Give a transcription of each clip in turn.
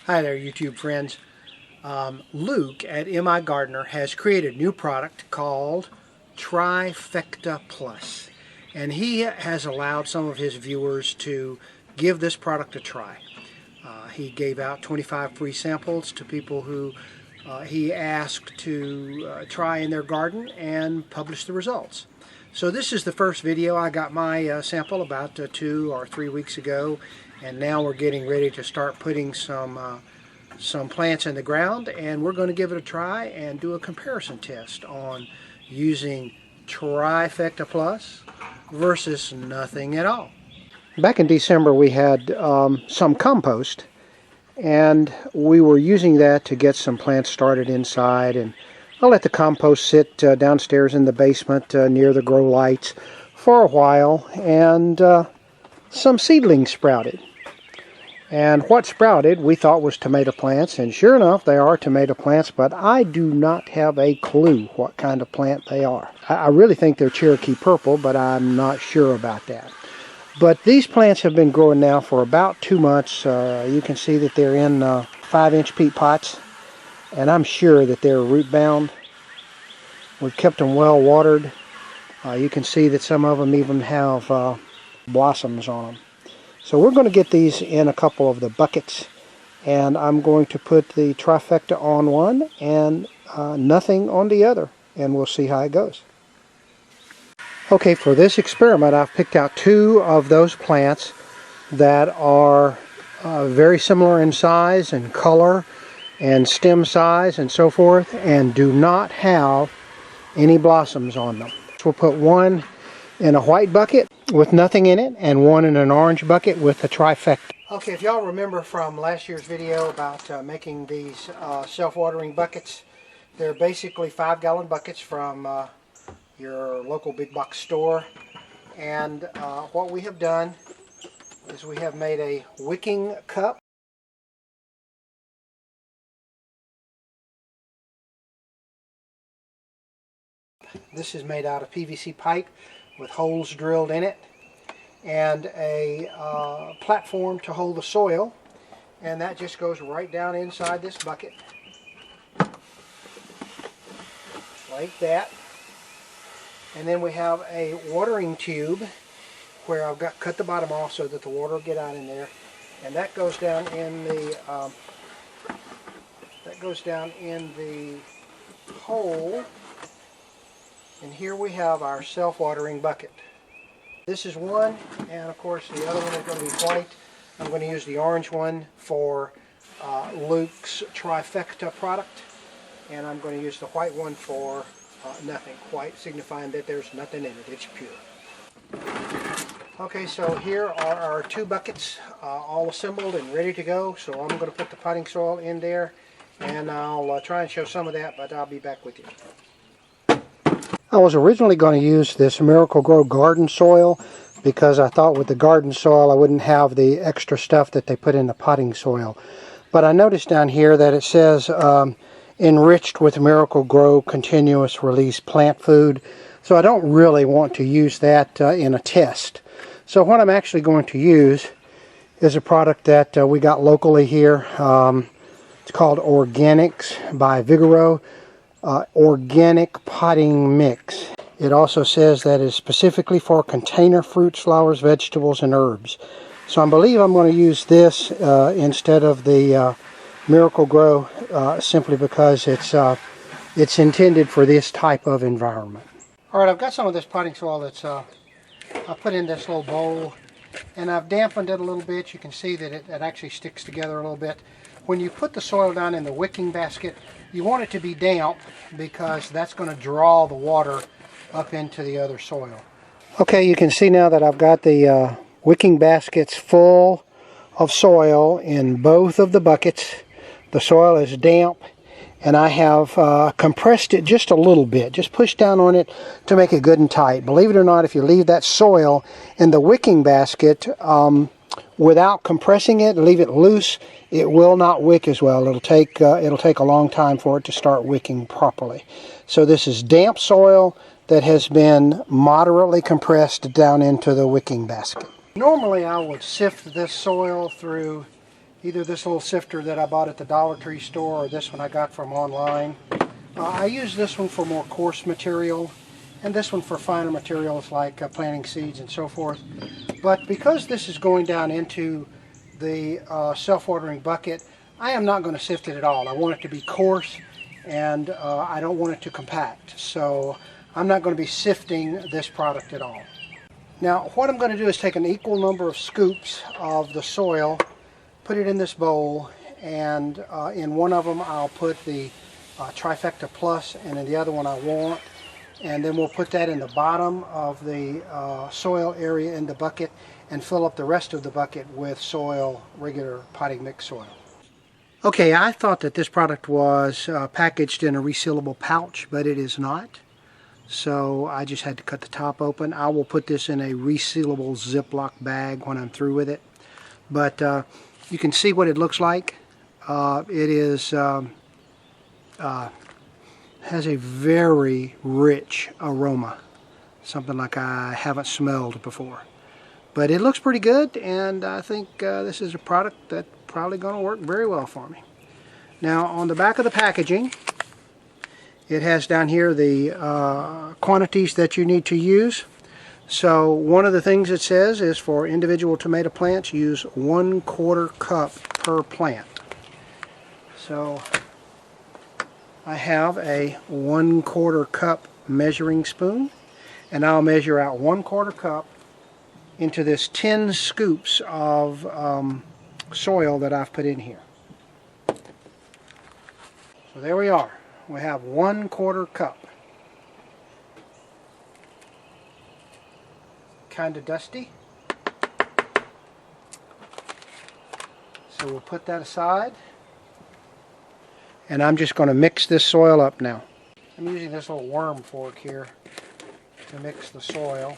Hi there, YouTube friends. Luke at MIGardener has created a new product called Trifecta Plus, and he has allowed some of his viewers to give this product a try. He gave out 25 free samples to people who he asked to try in their garden and publish the results. So this is the first video. I got my sample about 2 or 3 weeks ago, and now we're getting ready to start putting some plants in the ground, and we're going to give it a try and do a comparison test on using Trifecta Plus versus nothing at all. Back in December we had some compost, and we were using that to get some plants started inside, and I let the compost sit downstairs in the basement near the grow lights for a while, and some seedlings sprouted. And what sprouted we thought was tomato plants, and sure enough they are tomato plants, but I do not have a clue what kind of plant they are. I really think they're Cherokee purple, but I'm not sure about that. But these plants have been growing now for about 2 months. You can see that they're in 5-inch peat pots, and I'm sure that they're root bound. We've kept them well watered. You can see that some of them even have blossoms on them. So we're going to get these in a couple of the buckets, and I'm going to put the Trifecta on one and nothing on the other, and we'll see how it goes. Okay, for this experiment I've picked out 2 of those plants that are very similar in size and color and stem size and so forth, and do not have any blossoms on them. So we'll put one in a white bucket with nothing in it, and one in an orange bucket with a Trifecta. Okay, if y'all remember from last year's video about making these self-watering buckets, they're basically 5-gallon buckets from your local big box store. And what we have done is we have made a wicking cup. This is made out of PVC pipe with holes drilled in it, and a platform to hold the soil, and that just goes right down inside this bucket like that. And then we have a watering tube where I've cut the bottom off so that the water will get out in there, and that goes down in the hole. And here we have our self-watering bucket. This is one, and of course the other one is going to be white. I'm going to use the orange one for Luke's Trifecta product, and I'm going to use the white one for nothing. White signifying that there's nothing in it, it's pure. Okay, so here are our 2 buckets all assembled and ready to go. So I'm going to put the potting soil in there, and I'll try and show some of that, but I'll be back with you. I was originally going to use this Miracle-Gro garden soil because I thought with the garden soil I wouldn't have the extra stuff that they put in the potting soil. But I noticed down here that it says enriched with Miracle-Gro continuous release plant food. So I don't really want to use that in a test. So what I'm actually going to use is a product that we got locally here. It's called Organics by Vigoro. Organic potting mix. It also says that it's specifically for container fruits, flowers, vegetables, and herbs. So I believe I'm going to use this instead of the Miracle-Gro simply because it's intended for this type of environment. Alright, I've got some of this potting soil that's I put in this little bowl, and I've dampened it a little bit. You can see that it actually sticks together a little bit. When you put the soil down in the wicking basket, you want it to be damp because that's going to draw the water up into the other soil. Okay, you can see now that I've got the wicking baskets full of soil in both of the buckets. The soil is damp, and I have compressed it just a little bit, just pushed down on it to make it good and tight. Believe it or not, if you leave that soil in the wicking basket without compressing it, leave it loose, it will not wick as well. It'll take a long time for it to start wicking properly. So this is damp soil that has been moderately compressed down into the wicking basket. Normally I would sift this soil through either this little sifter that I bought at the Dollar Tree store or this one I got from online. I use this one for more coarse material and this one for finer materials like planting seeds and so forth. But because this is going down into the self-watering bucket, I am not going to sift it at all. I want it to be coarse, and I don't want it to compact. So I'm not going to be sifting this product at all. Now what I'm going to do is take an equal number of scoops of the soil, put it in this bowl, and in one of them I'll put the Trifecta Plus, and in the other one I won't. And then we'll put that in the bottom of the soil area in the bucket and fill up the rest of the bucket with soil, regular potting mix soil. Okay, I thought that this product was packaged in a resealable pouch, but it is not. So I just had to cut the top open. I will put this in a resealable Ziploc bag when I'm through with it. But you can see what it looks like. It is has a very rich aroma, something like I haven't smelled before. But it looks pretty good, and I think this is a product that's probably going to work very well for me. Now on the back of the packaging, it has down here the quantities that you need to use. So one of the things it says is for individual tomato plants, use 1/4 cup per plant. So I have a 1/4 cup measuring spoon, and I'll measure out 1/4 cup into this 10 scoops of soil that I've put in here. So there we are. We have 1/4 cup. Kind of dusty. So we'll put that aside. And I'm just going to mix this soil up now. I'm using this little worm fork here to mix the soil.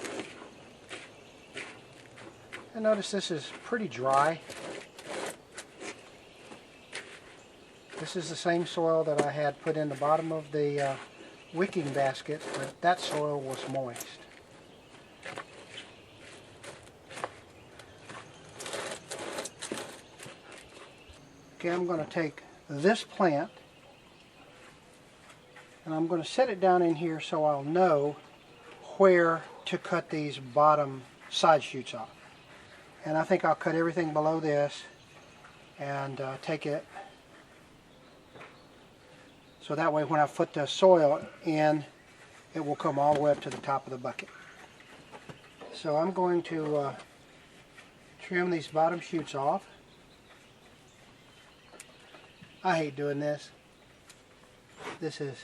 And notice this is pretty dry. This is the same soil that I had put in the bottom of the wicking basket, but that soil was moist. Okay, I'm going to take this plant and I'm going to set it down in here so I'll know where to cut these bottom side shoots off. And I think I'll cut everything below this and take it so that way when I put the soil in, it will come all the way up to the top of the bucket. So I'm going to trim these bottom shoots off. I hate doing this. This is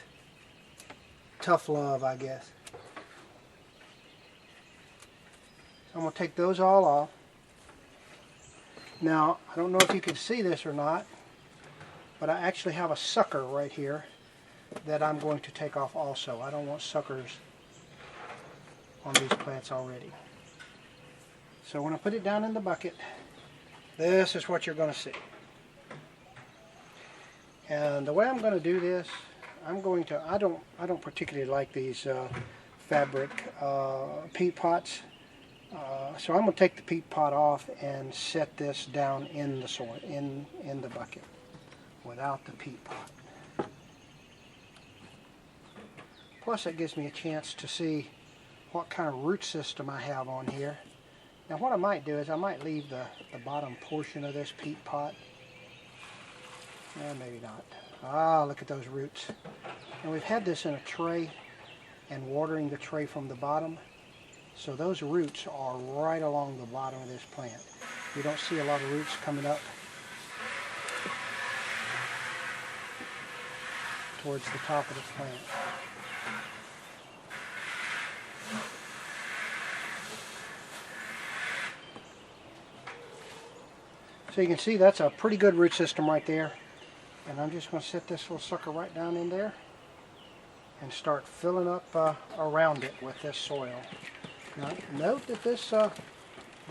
tough love, I guess. I'm going to take those all off. Now, I don't know if you can see this or not, but I actually have a sucker right here that I'm going to take off also. I don't want suckers on these plants already. So when I put it down in the bucket, this is what you're going to see. And the way I'm going to do this, I'm going to, I don't particularly like these fabric peat pots. So I'm going to take the peat pot off and set this down in the soil, in the bucket, without the peat pot. Plus it gives me a chance to see what kind of root system I have on here. Now what I might do is I might leave the bottom portion of this peat pot. Maybe not. Ah, look at those roots. And we've had this in a tray and watering the tray from the bottom. So those roots are right along the bottom of this plant. We don't see a lot of roots coming up towards the top of the plant. So you can see that's a pretty good root system right there. And I'm just going to set this little sucker right down in there and start filling up around it with this soil. Now note that this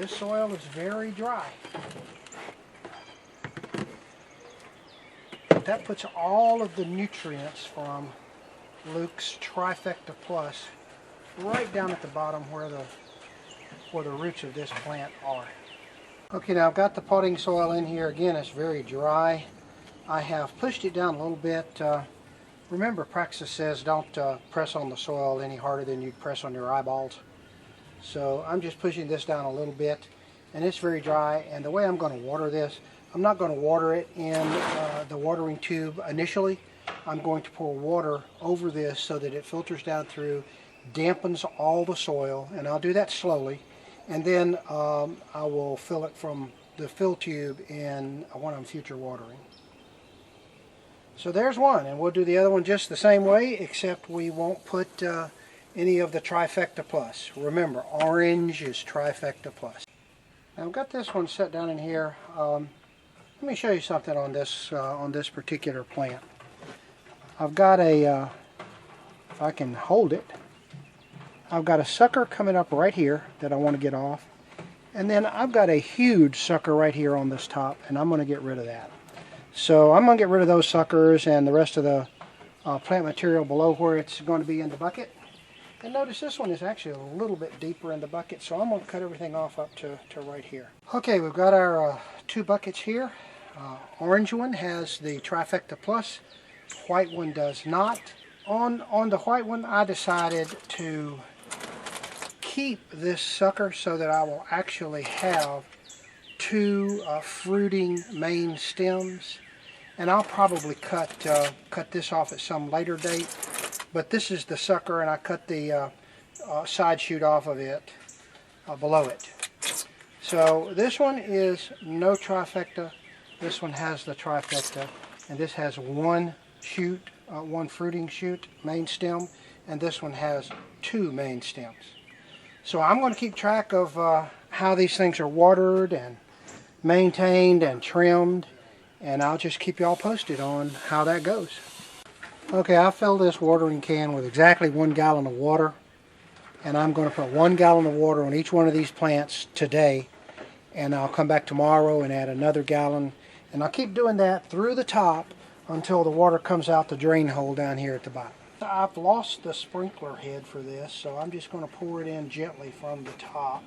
soil is very dry. But that puts all of the nutrients from Luke's Trifecta Plus right down at the bottom where the roots of this plant are. Okay, now I've got the potting soil in here. Again, it's very dry. I have pushed it down a little bit. Remember, Praxis says don't press on the soil any harder than you'd press on your eyeballs. So I'm just pushing this down a little bit, and it's very dry. And the way I'm going to water this, I'm not going to water it in the watering tube initially. I'm going to pour water over this so that it filters down through, dampens all the soil, and I'll do that slowly. And then I will fill it from the fill tube in one of future watering. So there's one, and we'll do the other one just the same way, except we won't put any of the Trifecta Plus. Remember, orange is Trifecta Plus. Now I've got this one set down in here. Let me show you something on this particular plant. I've got a, if I can hold it, I've got a sucker coming up right here that I want to get off. And then I've got a huge sucker right here on this top, and I'm going to get rid of that. So I'm going to get rid of those suckers and the rest of the plant material below where it's going to be in the bucket. And notice this one is actually a little bit deeper in the bucket, so I'm going to cut everything off up to right here. Okay, we've got our two buckets here. Orange one has the Trifecta Plus, white one does not. On the white one, I decided to keep this sucker so that I will actually have two fruiting main stems, and I'll probably cut this off at some later date. But this is the sucker, and I cut the side shoot off of it below it. So this one is no Trifecta. This one has the Trifecta, and this has one shoot, one fruiting shoot main stem, and this one has two main stems. So I'm going to keep track of how these things are watered and maintained and trimmed, and I'll just keep you all posted on how that goes. Okay, I filled this watering can with exactly 1 gallon of water, and I'm going to put 1 gallon of water on each one of these plants today, and I'll come back tomorrow and add another gallon, and I'll keep doing that through the top until the water comes out the drain hole down here at the bottom. I've lost the sprinkler head for this, so I'm just going to pour it in gently from the top.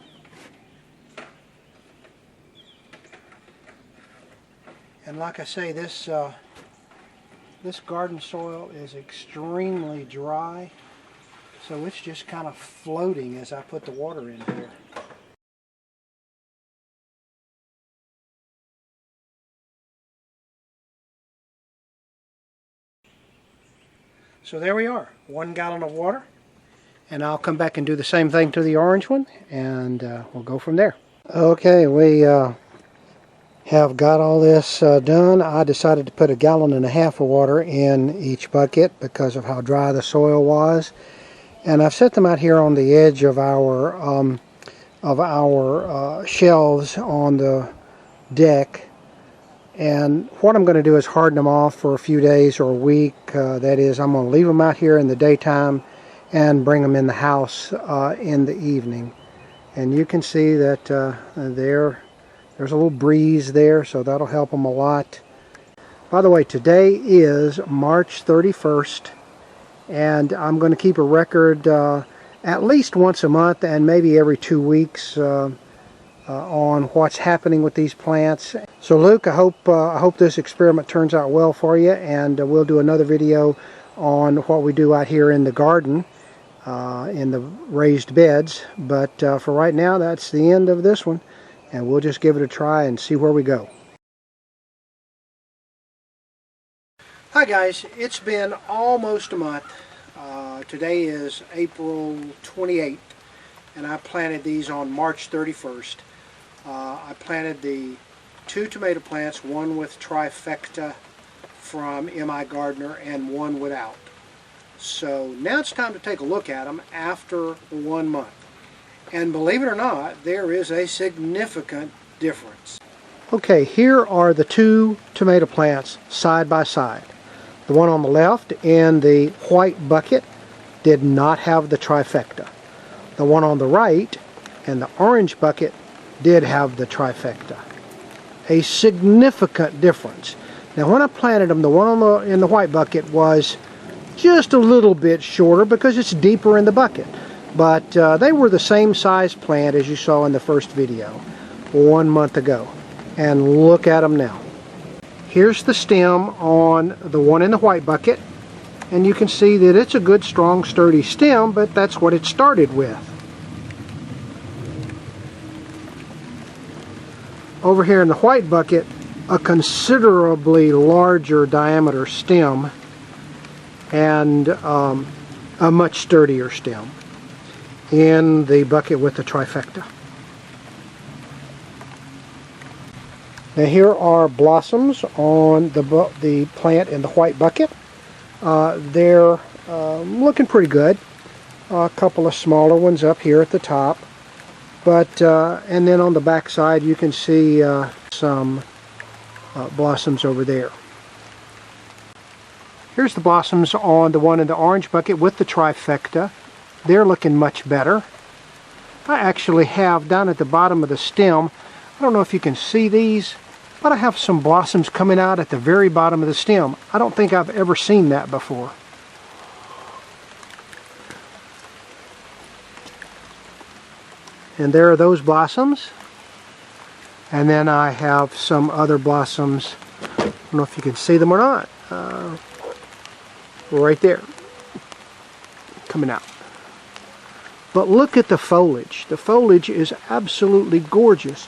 And like I say, this garden soil is extremely dry, so it's just kind of floating as I put the water in here. So there we are, 1 gallon of water, and I'll come back and do the same thing to the orange one, and we'll go from there. Okay, we have got all this done. I decided to put 1.5 gallons of water in each bucket because of how dry the soil was, and I've set them out here on the edge of our shelves on the deck. And what I'm going to do is harden them off for a few days or a week. That is, I'm going to leave them out here in the daytime and bring them in the house in the evening. And you can see that there's a little breeze there, so that'll help them a lot. By the way, today is March 31st, and I'm going to keep a record at least once a month and maybe every 2 weeks on what's happening with these plants. So Luke, I hope this experiment turns out well for you, and we'll do another video on what we do out here in the garden in the raised beds. But for right now, that's the end of this one, and we'll just give it a try and see where we go. Hi guys, it's been almost a month. Today is April 28th, and I planted these on March 31st. I planted the 2 tomato plants, one with Trifecta from MIGardener and one without. So now it's time to take a look at them after 1 month. And believe it or not, there is a significant difference. Okay, here are the 2 tomato plants side by side. The one on the left in the white bucket did not have the Trifecta. The one on the right in the orange bucket did have the Trifecta. A significant difference. Now when I planted them, the one in the white bucket was just a little bit shorter because it's deeper in the bucket. But they were the same size plant as you saw in the first video. 1 month ago. And look at them now. Here's the stem on the one in the white bucket. And you can see that it's a good, strong, sturdy stem, but that's what it started with. Over here in the white bucket, a considerably larger diameter stem and a much sturdier stem in the bucket with the trifecta. Now here are blossoms on the plant in the white bucket. They're looking pretty good. A couple of smaller ones up here at the top. But, and then on the back side you can see some blossoms over there. Here's the blossoms on the one in the orange bucket with the trifecta. They're looking much better. I actually have down at the bottom of the stem, I don't know if you can see these, but I have some blossoms coming out at the very bottom of the stem. I don't think I've ever seen that before. And there are those blossoms. And then I have some other blossoms. I don't know if you can see them or not. Right there. Coming out. But look at the foliage. The foliage is absolutely gorgeous.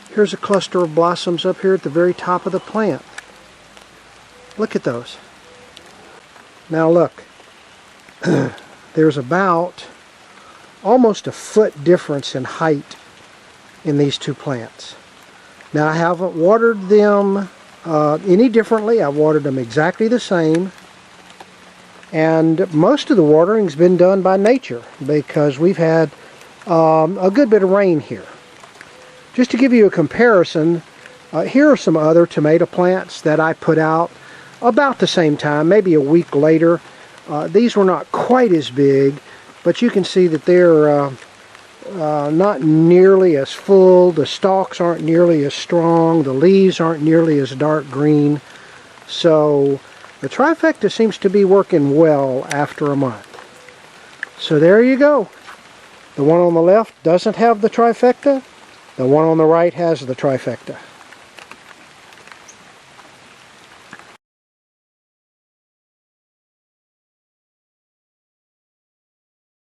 Here's a cluster of blossoms up here at the very top of the plant. Look at those. Now look. There's about almost a foot difference in height in these two plants. Now I haven't watered them any differently. I've watered them exactly the same. And most of the watering's been done by nature because we've had a good bit of rain here. Just to give you a comparison, here are some other tomato plants that I put out about the same time, maybe a week later. These were not quite as big, but you can see that they're not nearly as full. The stalks aren't nearly as strong. The leaves aren't nearly as dark green. So the trifecta seems to be working well after a month. So there you go. The one on the left doesn't have the trifecta. The one on the right has the trifecta.